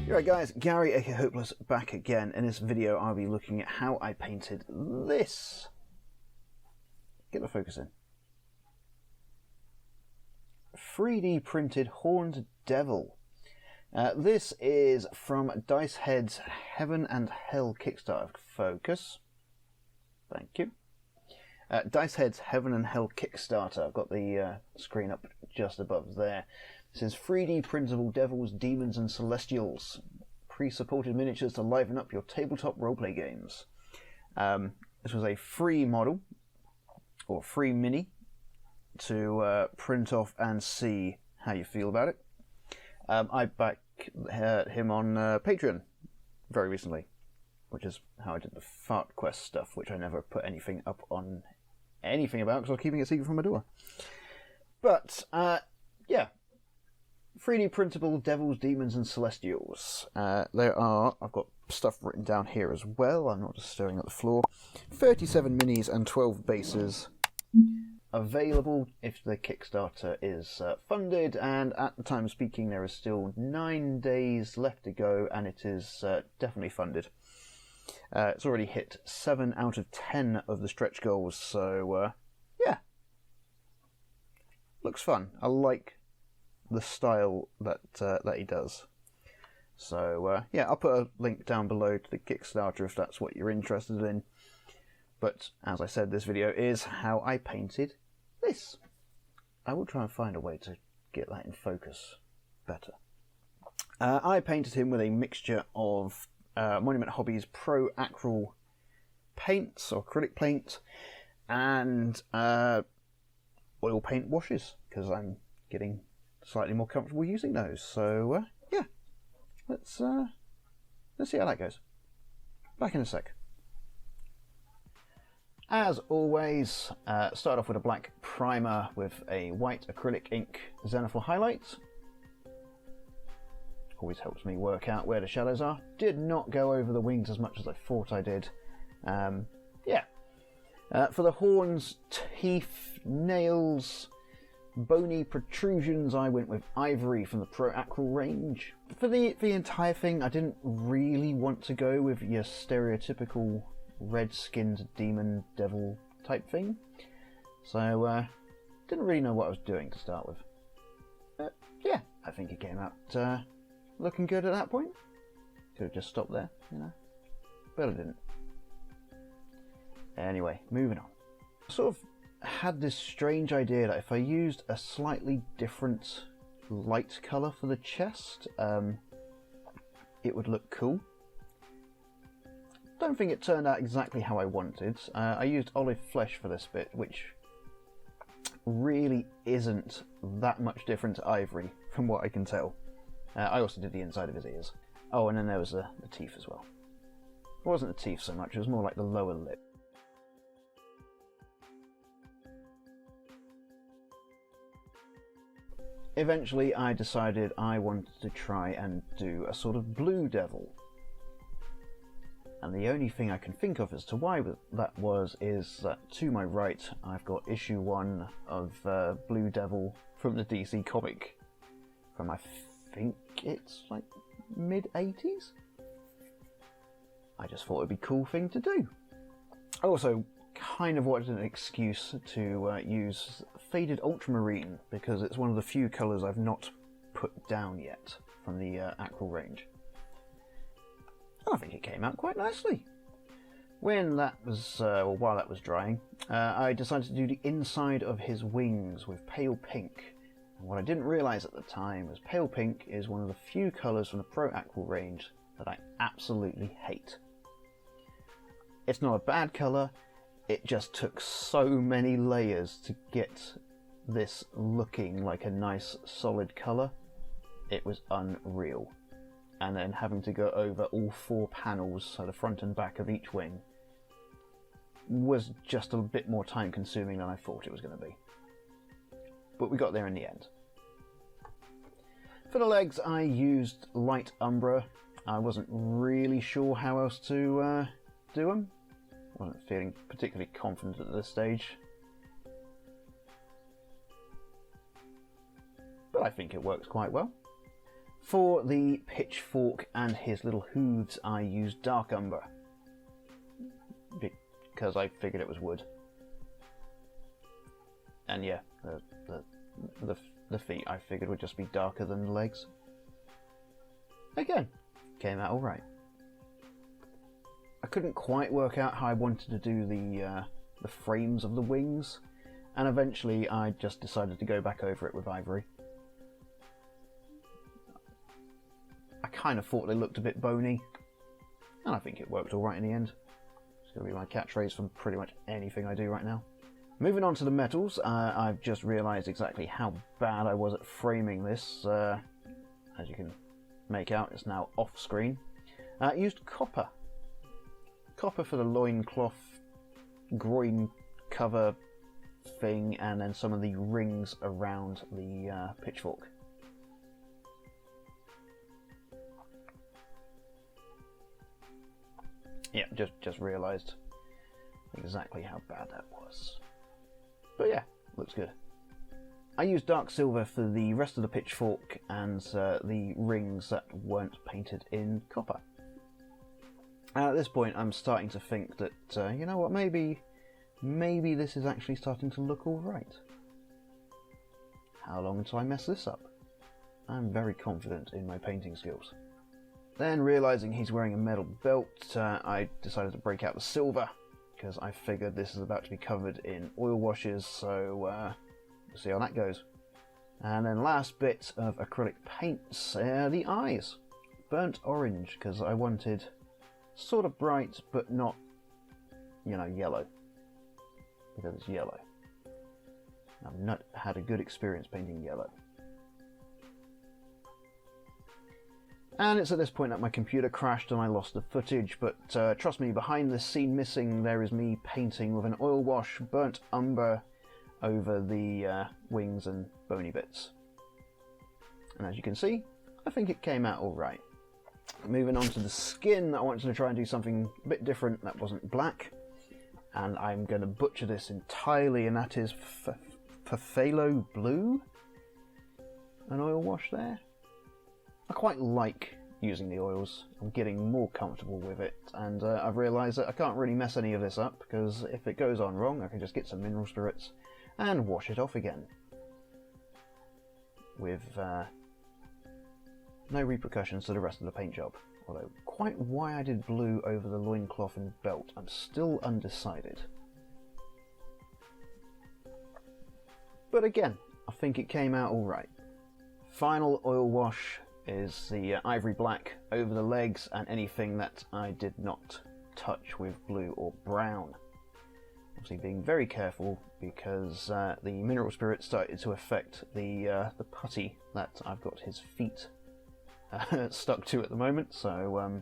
Alright guys, Gary aka Hopeless back again. In this video I'll be looking at how I painted this. Get the focus in. 3D printed horned devil. This is from Dice Head's Heaven and Hell Kickstarter. Focus. Thank you. Dice Head's Heaven and Hell Kickstarter. I've got the screen up just above there. This is 3D printable devils, demons and celestials. Pre-supported miniatures to liven up your tabletop roleplay games. This was a free model, or free mini, to print off and see how you feel about it. I backed him on Patreon very recently, which is how I did the Fart Quest stuff, which I never put anything up on anything about because I was keeping it secret from my door. But, yeah. 3D printable devils, demons and celestials. There are, I've got stuff written down here as well, I'm not just staring at the floor. 37 minis and 12 bases available if the Kickstarter is funded, and at the time of speaking there is still 9 days left to go and it is definitely funded. It's already hit 7 out of 10 of the stretch goals, so yeah. Looks fun. I like the style that he does. So yeah, I'll put a link down below to the Kickstarter if that's what you're interested in. But as I said, this video is how I painted this. I will try and find a way to get that in focus better. I painted him with a mixture of Monument Hobbies Pro Acrylic paints, or acrylic paint, and oil paint washes, because I'm getting slightly more comfortable using those. So yeah, let's see how that goes. Back in a sec. As always, start off with a black primer with a white acrylic ink Zenithal highlight. Always helps me work out where the shadows are. Did not go over the wings as much as I thought I did. Yeah. For the horns, teeth, nails, bony protrusions, I went with ivory from the Pro Acryl range. For the entire thing, I didn't really want to go with your stereotypical red-skinned demon devil type thing, so didn't really know what I was doing to start with. But yeah, I think it came out looking good at that point. Could have just stopped there, you know, but I didn't. Anyway, moving on. Sort of had this strange idea that if I used a slightly different light colour for the chest, it would look cool. Don't think it turned out exactly how I wanted. I used olive flesh for this bit, which really isn't that much different to ivory from what I can tell. I also did the inside of his ears. Oh, and then there was the teeth as well. It wasn't the teeth so much, it was more like the lower lip. Eventually I decided I wanted to try and do a sort of blue devil. And the only thing I can think of as to why that was is that to my right I've got issue 1 of Blue Devil from the DC comic from, I think it's like mid-80s. I just thought it'd be a cool thing to do. I also kind of wanted an excuse to use Faded Ultramarine because it's one of the few colours I've not put down yet from the Acryl range. I think it came out quite nicely. When that was, well, while that was drying, I decided to do the inside of his wings with pale pink. And what I didn't realise at the time was pale pink is one of the few colours from the Pro Acryl range that I absolutely hate. It's not a bad colour, it just took so many layers to get this looking like a nice solid colour. It was unreal. And then having to go over all 4 panels, so the front and back of each wing, was just a bit more time consuming than I thought it was going to be. But we got there in the end. For the legs I used light umber. I wasn't really sure how else to do them. Wasn't feeling particularly confident at this stage. But I think it works quite well. For the pitchfork and his little hooves, I used dark umber, because I figured it was wood. And yeah, the feet I figured would just be darker than the legs. Again, came out alright. I couldn't quite work out how I wanted to do the frames of the wings, and eventually I just decided to go back over it with ivory. I kind of thought they looked a bit bony, and I think it worked alright in the end. It's going to be my catchphrase for pretty much anything I do right now. Moving on to the metals, I've just realised exactly how bad I was at framing this. As you can make out, it's now off screen. Used copper. Copper for the loincloth, groin cover thing, and then some of the rings around the pitchfork. Yeah, just realised exactly how bad that was. But yeah, looks good. I used dark silver for the rest of the pitchfork and the rings that weren't painted in copper. At this point, I'm starting to think that, you know what, maybe this is actually starting to look alright. How long until I mess this up? I'm very confident in my painting skills. Then, realising he's wearing a metal belt, I decided to break out the silver, because I figured this is about to be covered in oil washes, so we'll see how that goes. And then last bit of acrylic paints, the eyes. Burnt orange, because I wanted sort of bright, but not, you know, yellow. Because it's yellow. I've not had a good experience painting yellow. And it's at this point that my computer crashed and I lost the footage, but trust me, behind the scene missing there is me painting with an oil wash, burnt umber over the wings and bony bits. And as you can see, I think it came out alright. Moving on to the skin, I wanted to try and do something a bit different that wasn't black. And I'm going to butcher this entirely, and that is Phthalo Blue. An oil wash there. I quite like using the oils. I'm getting more comfortable with it, and I've realised that I can't really mess any of this up, because if it goes on wrong I can just get some mineral spirits and wash it off again. With no repercussions to the rest of the paint job. Although, quite why I did blue over the loincloth and belt, I'm still undecided. But again, I think it came out alright. Final oil wash is the ivory black over the legs and anything that I did not touch with blue or brown. Obviously being very careful, because the mineral spirit started to affect the putty that I've got his feet stuck to at the moment, so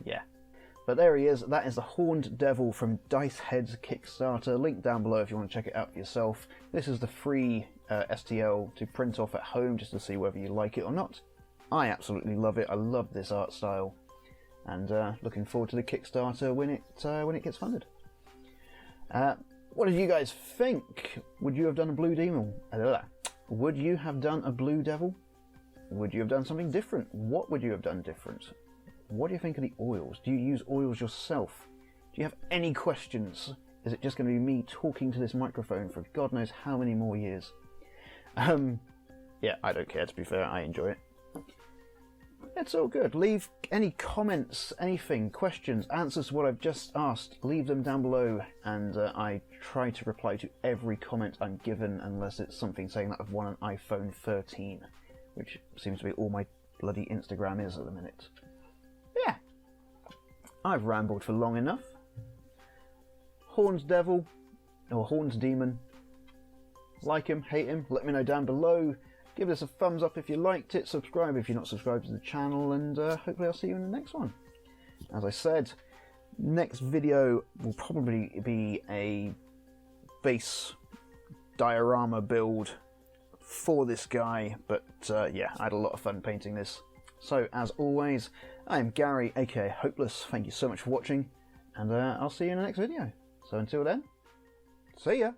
yeah. But there he is. That is the Horned Devil from Dice HeadsKickstarter. Link down below if you want to check it out for yourself. This is the free STL to print off at home just to see whether you like it or not. I absolutely love it. I love this art style, and looking forward to the Kickstarter when it gets funded. What did you guys think? Would you have done a blue demon? Would you have done a blue devil? Would you have done something different? What would you have done different? What do you think of the oils? Do you use oils yourself? Do you have any questions? Is it just going to be me talking to this microphone for God knows how many more years? Yeah, I don't care, to be fair. I enjoy it. It's all good. Leave any comments, anything, questions, answers to what I've just asked. Leave them down below, and I try to reply to every comment I'm given, unless it's something saying that I've won an iPhone 13, which seems to be all my bloody Instagram is at the minute. Yeah, I've rambled for long enough. Horned Devil, or Horned Demon. Like him, hate him, let me know down below. Give this a thumbs up if you liked it, subscribe if you're not subscribed to the channel, and hopefully I'll see you in the next one. As I said, next video will probably be a base diorama build for this guy, but yeah, I had a lot of fun painting this. So, as always, I am Gary, aka Hopeless. Thank you so much for watching, and I'll see you in the next video. So until then, see ya!